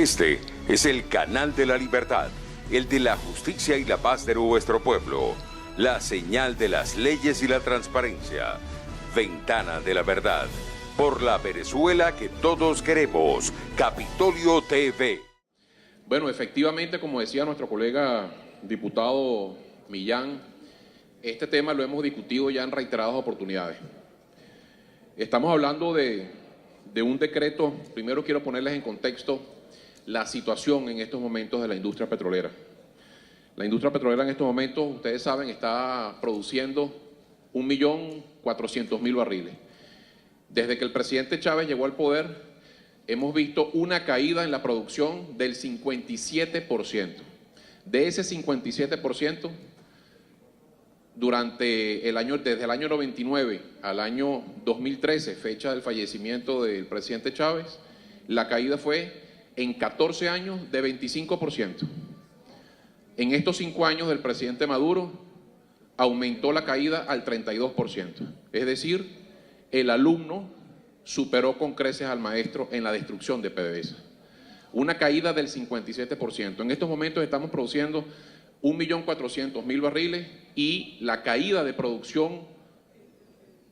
Este es el canal de la libertad, el de la justicia y la paz de nuestro pueblo, la señal de las leyes y la transparencia, Ventana de la Verdad, por la Venezuela que todos queremos, Capitolio TV. Bueno, efectivamente, como decía nuestro colega diputado Millán, este tema lo hemos discutido ya en reiteradas oportunidades. Estamos hablando de un decreto. Primero quiero ponerles en contexto la situación en estos momentos de la industria petrolera. La industria petrolera en estos momentos, ustedes saben, está produciendo 1.400.000 barriles. Desde que el presidente Chávez llegó al poder, hemos visto una caída en la producción del 57%. De ese 57%, desde el año 99 al año 2013, fecha del fallecimiento del presidente Chávez, la caída fue en 14 años de 25%. En estos 5 años del presidente Maduro aumentó la caída al 32%. Es decir, el alumno superó con creces al maestro en la destrucción de PDVSA. Una caída del 57%. En estos momentos estamos produciendo 1.400.000 barriles y la caída de producción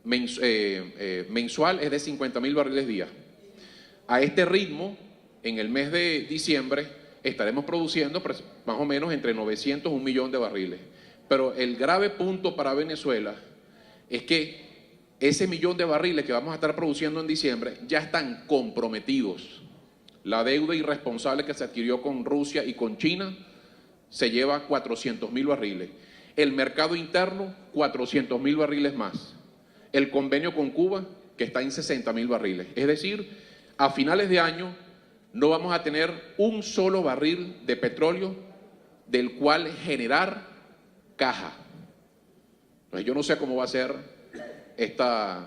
mensual es de 50.000 barriles día. A este ritmo, en el mes de diciembre, estaremos produciendo más o menos entre 900 y 1 millón de barriles. Pero el grave punto para Venezuela es que ese 1 millón de barriles que vamos a estar produciendo en diciembre ya están comprometidos. La deuda irresponsable que se adquirió con Rusia y con China se lleva 400.000 barriles. El mercado interno, 400.000 barriles más. El convenio con Cuba, que está en 60.000 barriles. Es decir, a finales de año no vamos a tener un solo barril de petróleo del cual generar caja. Entonces, yo no sé cómo va a ser esta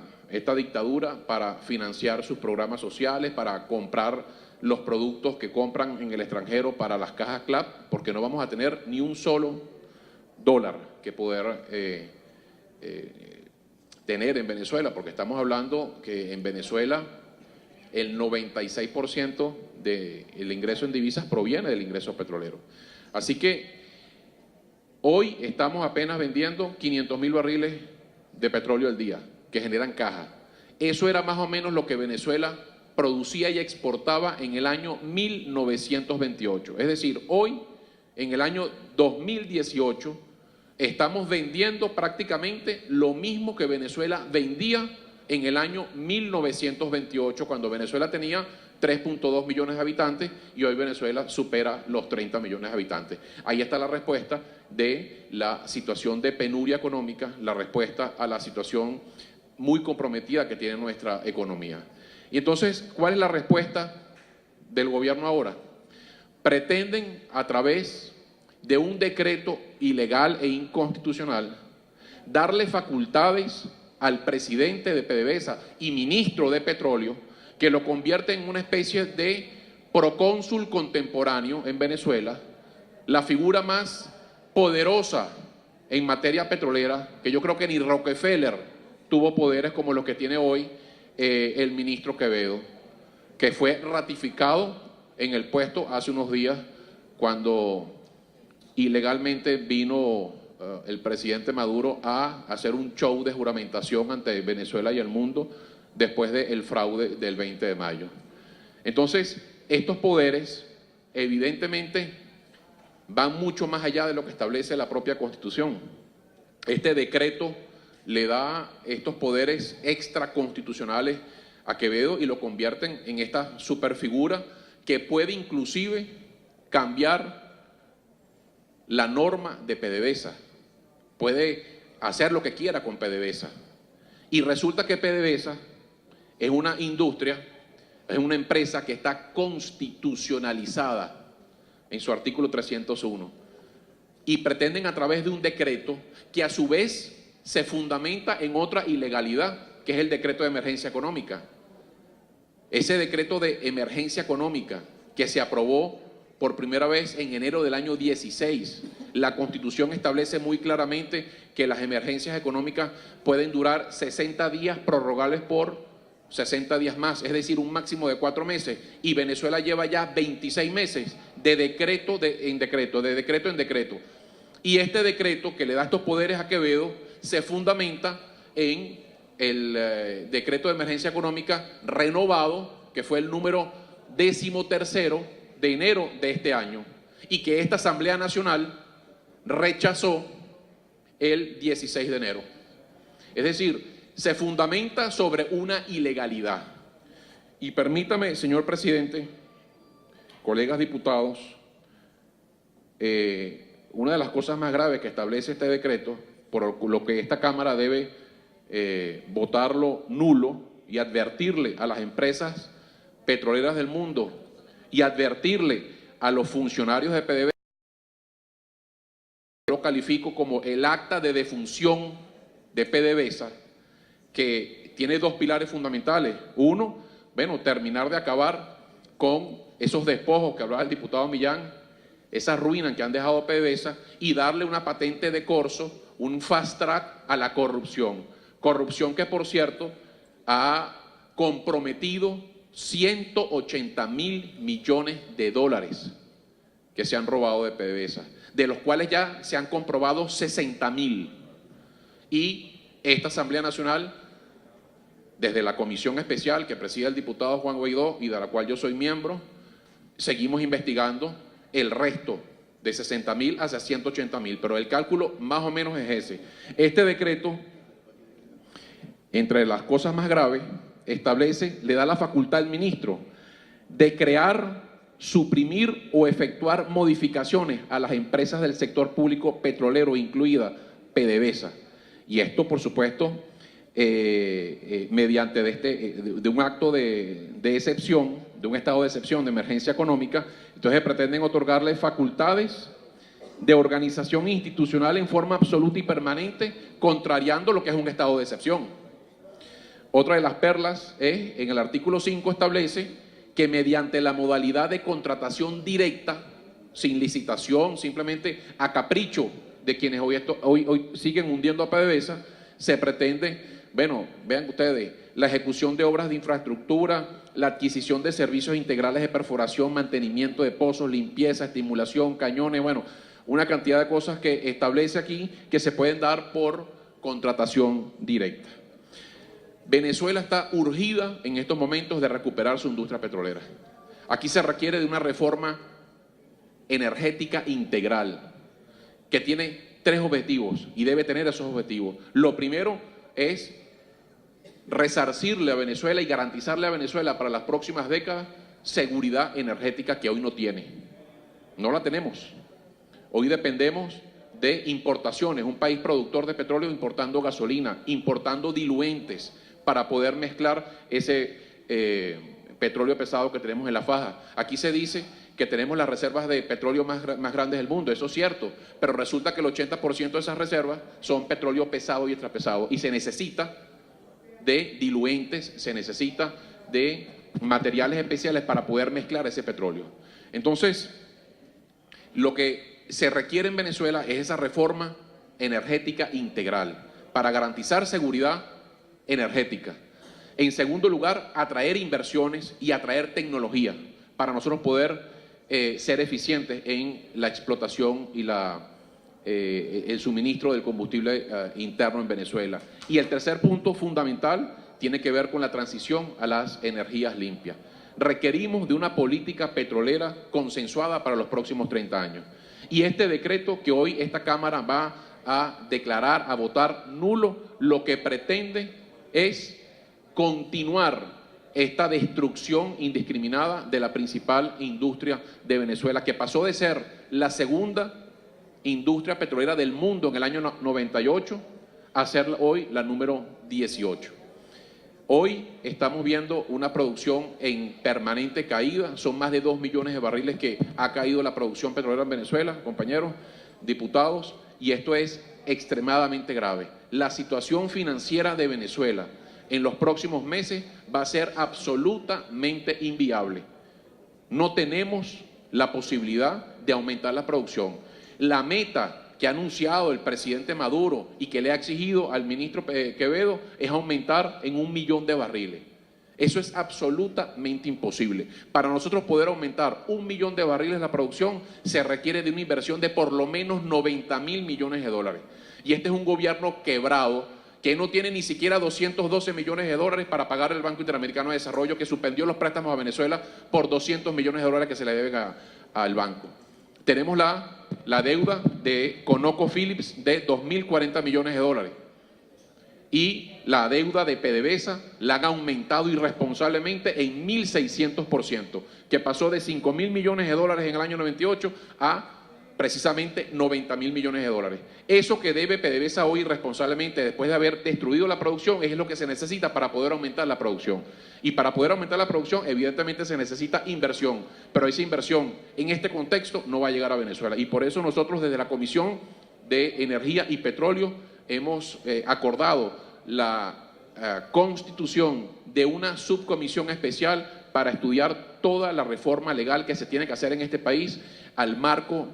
dictadura para financiar sus programas sociales, para comprar los productos que compran en el extranjero para las cajas CLAP, porque no vamos a tener ni un solo dólar que poder tener en Venezuela, porque estamos hablando que en Venezuela el 96% del ingreso en divisas proviene del ingreso petrolero. Así que hoy estamos apenas vendiendo 500.000 barriles de petróleo al día, que generan caja. Eso era más o menos lo que Venezuela producía y exportaba en el año 1928. Es decir, hoy, en el año 2018, estamos vendiendo prácticamente lo mismo que Venezuela vendía en el año 1928, cuando Venezuela tenía 3.2 millones de habitantes y hoy Venezuela supera los 30 millones de habitantes. Ahí está la respuesta de la situación de penuria económica, la respuesta a la situación muy comprometida que tiene nuestra economía. Y entonces, ¿cuál es la respuesta del gobierno ahora? Pretenden, a través de un decreto ilegal e inconstitucional, darle facultades al presidente de PDVSA y ministro de Petróleo, que lo convierte en una especie de procónsul contemporáneo en Venezuela, la figura más poderosa en materia petrolera, que yo creo que ni Rockefeller tuvo poderes como los que tiene hoy el ministro Quevedo, que fue ratificado en el puesto hace unos días cuando ilegalmente vino el presidente Maduro a hacer un show de juramentación ante Venezuela y el mundo después del fraude del 20 de mayo. Entonces, estos poderes evidentemente van mucho más allá de lo que establece la propia Constitución. Este decreto le da estos poderes extraconstitucionales a Quevedo y lo convierten en esta superfigura que puede inclusive cambiar la norma de PDVSA, puede hacer lo que quiera con PDVSA. Y resulta que PDVSA es una industria, es una empresa que está constitucionalizada en su artículo 301 y pretenden a través de un decreto que a su vez se fundamenta en otra ilegalidad, que es el decreto de emergencia económica. Ese decreto de emergencia económica que se aprobó por primera vez en enero del año 16. La Constitución establece muy claramente que las emergencias económicas pueden durar 60 días prorrogables por 60 días más, es decir, un máximo de 4 meses, y Venezuela lleva ya 26 meses de decreto en decreto. Y este decreto que le da estos poderes a Quevedo se fundamenta en el decreto de emergencia económica renovado, que fue el número 13º de enero de este año, y que esta Asamblea Nacional rechazó el 16 de enero. Es decir, se fundamenta sobre una ilegalidad. Y permítame, señor presidente, colegas diputados, una de las cosas más graves que establece este decreto, por lo que esta Cámara debe votarlo nulo y advertirle a las empresas petroleras del mundo y advertirle a los funcionarios de PDVSA, lo califico como el acta de defunción de PDVSA, que tiene 2 pilares fundamentales. Uno, bueno, terminar de acabar con esos despojos que hablaba el diputado Millán, esas ruinas que han dejado PDVSA, y darle una patente de corso, un fast track a la corrupción. Corrupción que, por cierto, ha comprometido 180.000 millones de dólares que se han robado de PDVSA, de los cuales ya se han comprobado 60.000. Y esta Asamblea Nacional, desde la comisión especial que preside el diputado Juan Guaidó y de la cual yo soy miembro, seguimos investigando el resto de 60.000 hacia 180.000, pero el cálculo más o menos es ese. Este decreto, entre las cosas más graves, establece, le da la facultad al ministro de crear, suprimir o efectuar modificaciones a las empresas del sector público petrolero, incluida PDVSA. Y esto, por supuesto, mediante de un acto de excepción, de un estado de excepción, de emergencia económica. Entonces pretenden otorgarle facultades de organización institucional en forma absoluta y permanente, contrariando lo que es un estado de excepción. Otra de las perlas es, en el artículo 5 establece que mediante la modalidad de contratación directa, sin licitación, simplemente a capricho de quienes hoy siguen hundiendo a PDVSA, se pretende, bueno, vean ustedes, la ejecución de obras de infraestructura, la adquisición de servicios integrales de perforación, mantenimiento de pozos, limpieza, estimulación, cañones, bueno, una cantidad de cosas que establece aquí que se pueden dar por contratación directa. Venezuela está urgida en estos momentos de recuperar su industria petrolera. Aquí se requiere de una reforma energética integral que tiene 3 objetivos y debe tener esos objetivos. Lo primero es resarcirle a Venezuela y garantizarle a Venezuela para las próximas décadas seguridad energética que hoy no tiene. No la tenemos. Hoy dependemos de importaciones, un país productor de petróleo importando gasolina, importando diluentes para poder mezclar ese petróleo pesado que tenemos en la faja. Aquí se dice que tenemos las reservas de petróleo más grandes del mundo, eso es cierto, pero resulta que el 80% de esas reservas son petróleo pesado y extrapesado, y se necesita de diluentes, se necesita de materiales especiales para poder mezclar ese petróleo. Entonces, lo que se requiere en Venezuela es esa reforma energética integral para garantizar seguridad energética. En segundo lugar, atraer inversiones y atraer tecnología para nosotros poder ser eficientes en la explotación y el suministro del combustible interno en Venezuela. Y el tercer punto fundamental tiene que ver con la transición a las energías limpias. Requerimos de una política petrolera consensuada para los próximos 30 años. Y este decreto que hoy esta Cámara va a declarar, a votar nulo, lo que pretende es continuar esta destrucción indiscriminada de la principal industria de Venezuela, que pasó de ser la segunda industria petrolera del mundo en el año 98 a ser hoy la número 18. Hoy estamos viendo una producción en permanente caída, son más de 2 millones de barriles que ha caído la producción petrolera en Venezuela, compañeros, diputados, y esto es extremadamente grave. La situación financiera de Venezuela en los próximos meses va a ser absolutamente inviable. No tenemos la posibilidad de aumentar la producción. La meta que ha anunciado el presidente Maduro y que le ha exigido al ministro Quevedo es aumentar en 1 millón de barriles. Eso es absolutamente imposible. Para nosotros poder aumentar 1 millón de barriles la producción, se requiere de una inversión de por lo menos 90.000 millones de dólares. Y este es un gobierno quebrado que no tiene ni siquiera 212 millones de dólares para pagar el Banco Interamericano de Desarrollo, que suspendió los préstamos a Venezuela por 200 millones de dólares que se le deben al banco. Tenemos la deuda de ConocoPhillips de 2.040 millones de dólares. Y la deuda de PDVSA la han aumentado irresponsablemente en 1.600%, que pasó de 5.000 millones de dólares en el año 98 a precisamente 90.000 millones de dólares. Eso que debe PDVSA hoy irresponsablemente, después de haber destruido la producción, es lo que se necesita para poder aumentar la producción. Y para poder aumentar la producción, evidentemente se necesita inversión, pero esa inversión en este contexto no va a llegar a Venezuela. Y por eso nosotros desde la Comisión de Energía y Petróleo hemos acordado la constitución de una subcomisión especial para estudiar toda la reforma legal que se tiene que hacer en este país al marco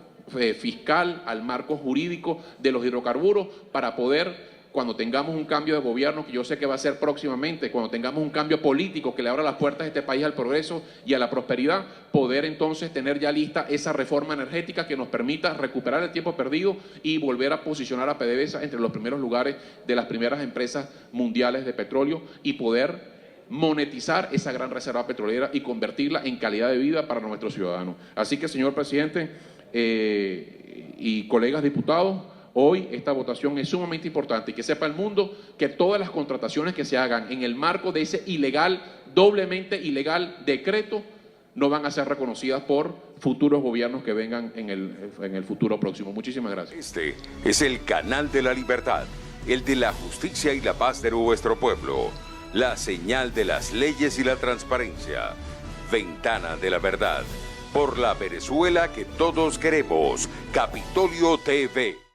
fiscal, al marco jurídico de los hidrocarburos, para poder, cuando tengamos un cambio de gobierno, que yo sé que va a ser próximamente, cuando tengamos un cambio político que le abra las puertas a este país al progreso y a la prosperidad, poder entonces tener ya lista esa reforma energética que nos permita recuperar el tiempo perdido y volver a posicionar a PDVSA entre los primeros lugares de las primeras empresas mundiales de petróleo y poder monetizar esa gran reserva petrolera y convertirla en calidad de vida para nuestros ciudadanos. Así que, señor presidente y colegas diputados, hoy esta votación es sumamente importante y que sepa el mundo que todas las contrataciones que se hagan en el marco de ese ilegal, doblemente ilegal decreto, no van a ser reconocidas por futuros gobiernos que vengan en el futuro próximo. Muchísimas gracias. Este es el canal de la libertad, el de la justicia y la paz de nuestro pueblo, la señal de las leyes y la transparencia, Ventana de la Verdad, por la Venezuela que todos queremos, Capitolio TV.